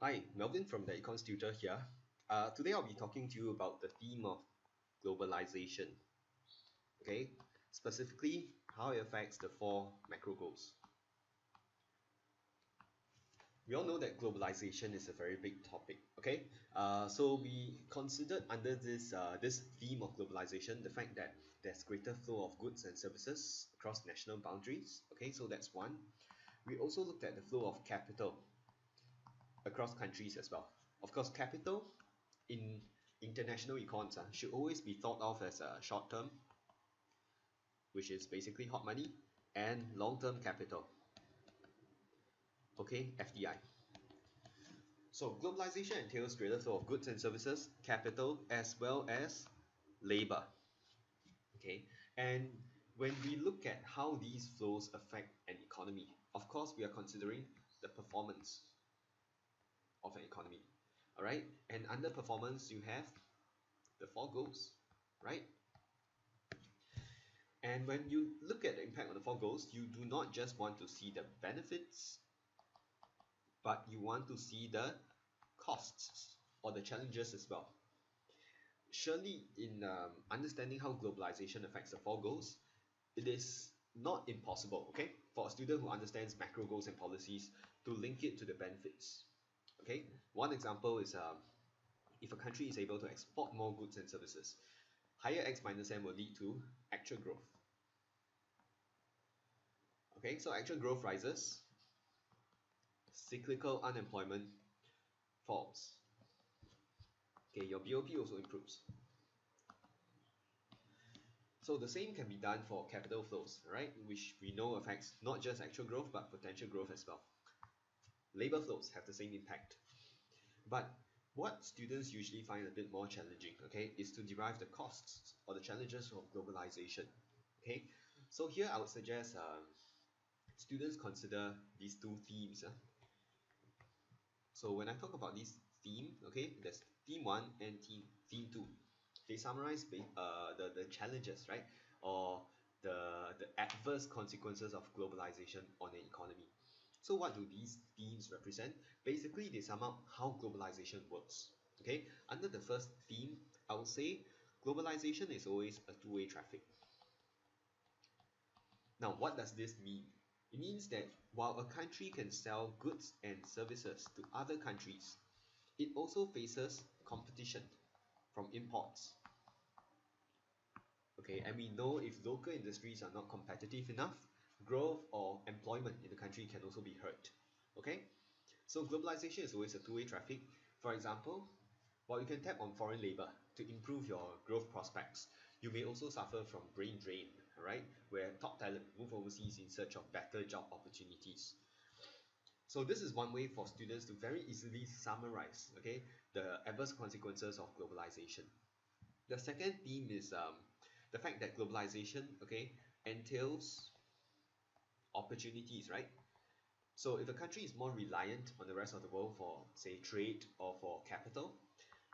Hi, Melvin from the Econs Tutor here. Today I'll be talking to you about the theme of globalization, okay? Specifically, how it affects the four macro goals. We all know that globalization is a very big topic, okay? So we considered under this theme of globalization the fact that there's greater flow of goods and services across national boundaries, okay? So that's one. We also looked at the flow of capital across countries as well. Of course, capital in international econs should always be thought of as a short term, which is basically hot money, and long term capital, okay, FDI. So globalization entails greater flow of goods and services, capital, as well as labor, okay. And when we look at how these flows affect an economy, of course, we are considering the performance of an economy, all right. And under performance, you have the four goals, right? And when you look at the impact on the four goals, you do not just want to see the benefits, but you want to see the costs or the challenges as well. Surely, in understanding how globalization affects the four goals, it is not impossible, okay, for a student who understands macro goals and policies to link it to the benefits. Okay, one example is if a country is able to export more goods and services, higher X minus M will lead to actual growth. Okay, so actual growth rises, cyclical unemployment falls. Okay, your BOP also improves. So the same can be done for capital flows, right? Which we know affects not just actual growth, but potential growth as well. Labor flows have the same impact. But what students usually find a bit more challenging, okay, is to derive the costs or the challenges of globalization. Okay, so here I would suggest students consider these two themes. So when I talk about this theme, okay, there's theme one and theme two. They summarize the challenges, right, or the adverse consequences of globalization on an economy. So what do these themes represent? Basically, they sum up how globalization works. Okay, under the first theme, I would say globalization is always a two-way traffic. Now, what does this mean? It means that while a country can sell goods and services to other countries, it also faces competition from imports. Okay, and we know if local industries are not competitive enough, growth or employment in the country can also be hurt. Okay, so globalization is always a two-way traffic. For example, while you can tap on foreign labor to improve your growth prospects, you may also suffer from brain drain, right? Where top talent move overseas in search of better job opportunities. So this is one way for students to very easily summarize, okay, the adverse consequences of globalization. The second theme is the fact that globalization, okay, entails opportunities, right? So if a country is more reliant on the rest of the world for, say, trade or for capital,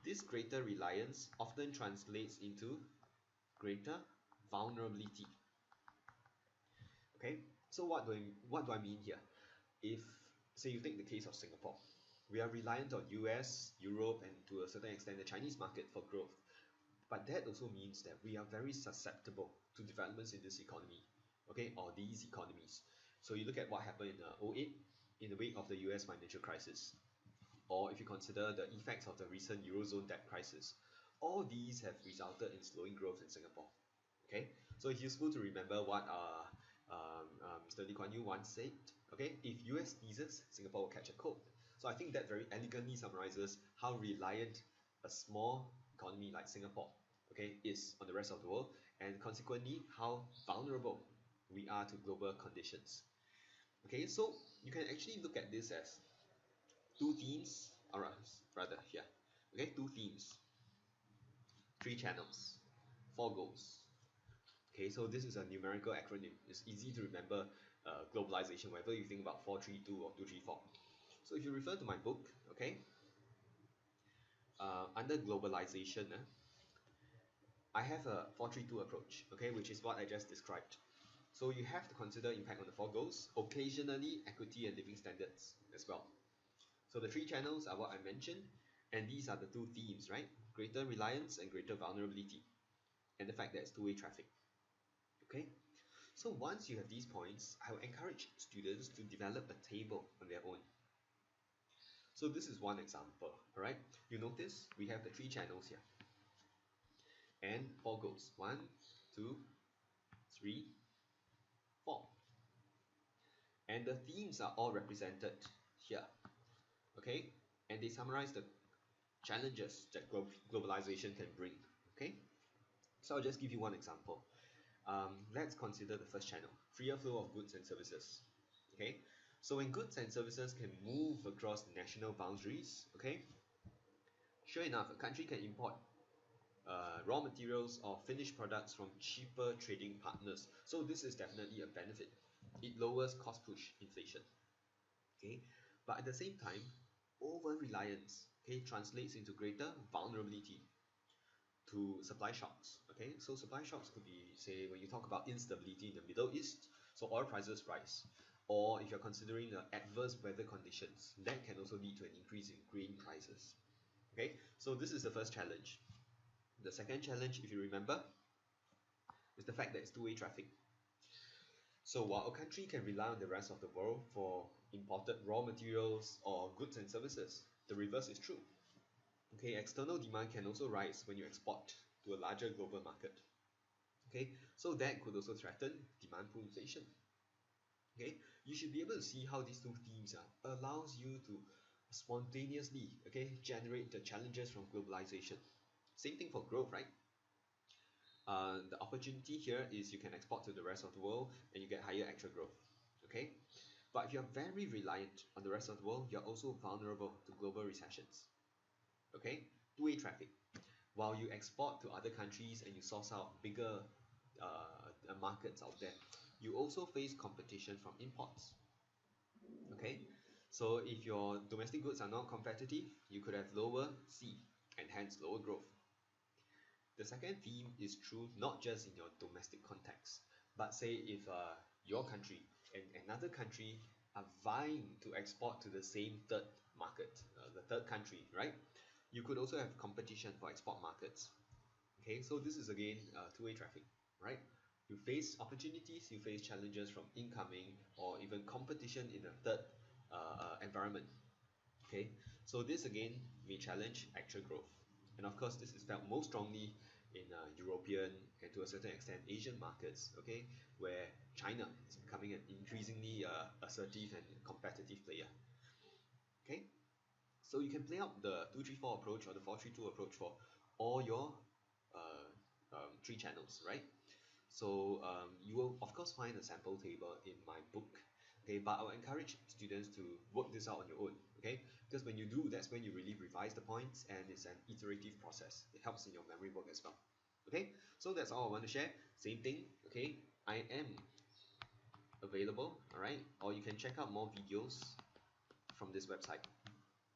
this greater reliance often translates into greater vulnerability. Okay, so what do I mean here? If, say, you take the case of Singapore, we are reliant on US, Europe, and to a certain extent the Chinese market for growth. But that also means that we are very susceptible to developments in this economy, okay, or these economies. So you look at what happened in '08 in the wake of the US financial crisis, or if you consider the effects of the recent Eurozone debt crisis, all these have resulted in slowing growth in Singapore. Okay, so it's useful to remember what Mr. Lee Kuan Yew once said. Okay, if US sneezes, Singapore will catch a cold. So I think that very elegantly summarizes how reliant a small economy like Singapore, okay, is on the rest of the world, and consequently how vulnerable we are to global conditions. Okay, so you can actually look at this as two themes, or rather here, okay, two themes, three channels, four goals. Okay, so this is a numerical acronym. It's easy to remember globalization whenever you think about 432 or 234. So if you refer to my book, okay, under globalization, I have a 432 approach, okay, which is what I just described. So you have to consider impact on the four goals, occasionally equity and living standards as well. So the three channels are what I mentioned, and these are the two themes, right? Greater reliance and greater vulnerability, and the fact that it's two-way traffic. Okay? So once you have these points, I will encourage students to develop a table on their own. So this is one example, alright? You notice we have the three channels here. And four goals. 1, 2, 3, 4. And the themes are all represented here. Okay? And they summarize the challenges that globalization can bring. Okay? So I'll just give you one example. Let's consider the first channel, freer flow of goods and services. Okay? So when goods and services can move across national boundaries, okay? Sure enough, a country can import raw materials or finished products from cheaper trading partners. So this is definitely a benefit. It lowers cost push inflation. Okay, but at the same time, over reliance, okay, translates into greater vulnerability to supply shocks. Okay, so supply shocks could be, say, when you talk about instability in the Middle East, so oil prices rise, or if you're considering adverse weather conditions, that can also lead to an increase in grain prices. Okay, so this is the first challenge. The second challenge, if you remember, is the fact that it's two-way traffic. So while a country can rely on the rest of the world for imported raw materials or goods and services, the reverse is true. Okay, external demand can also rise when you export to a larger global market. Okay, so that could also threaten demand pull inflation. Okay, you should be able to see how these two themes allows you to spontaneously, okay, generate the challenges from globalization. Same thing for growth, right? The opportunity here is you can export to the rest of the world and you get higher actual growth. Okay, but if you're very reliant on the rest of the world, you're also vulnerable to global recessions. Okay, two-way traffic. While you export to other countries and you source out bigger markets out there, you also face competition from imports. Okay, so if your domestic goods are not competitive, you could have lower C and hence lower growth. The second theme is true not just in your domestic context, but say if your country and another country are vying to export to the same third market, the third country, right? You could also have competition for export markets. Okay, so this is again two-way traffic, right? You face opportunities, you face challenges from incoming or even competition in a third environment. Okay, so this again may challenge actual growth. And of course, this is felt most strongly in European and to a certain extent Asian markets, okay, where China is becoming an increasingly assertive and competitive player. Okay, so you can play out the 2-3-4 approach or the 4-3-2 approach for all your uh, three channels, right? So you will of course find a sample table in my book, okay, but I will encourage students to work this out on your own, okay, because when you do, that's when you really revise the points and it's an iterative process. It helps in your memory work as well. Okay, so that's all I want to share. Same thing, okay, I am available, all right, or you can check out more videos from this website,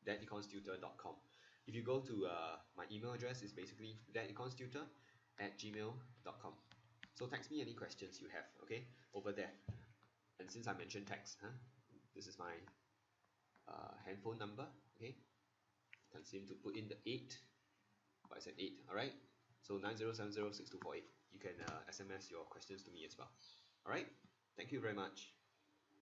thateconstutor.com. If you go to my email address, is basically thateconstutor@gmail.com. So text me any questions you have, okay, over there. And since I mentioned text, this is my handphone number, okay. Can't seem to put in the 8, but I said 8, alright. So 90706248. You can SMS your questions to me as well. Alright, thank you very much.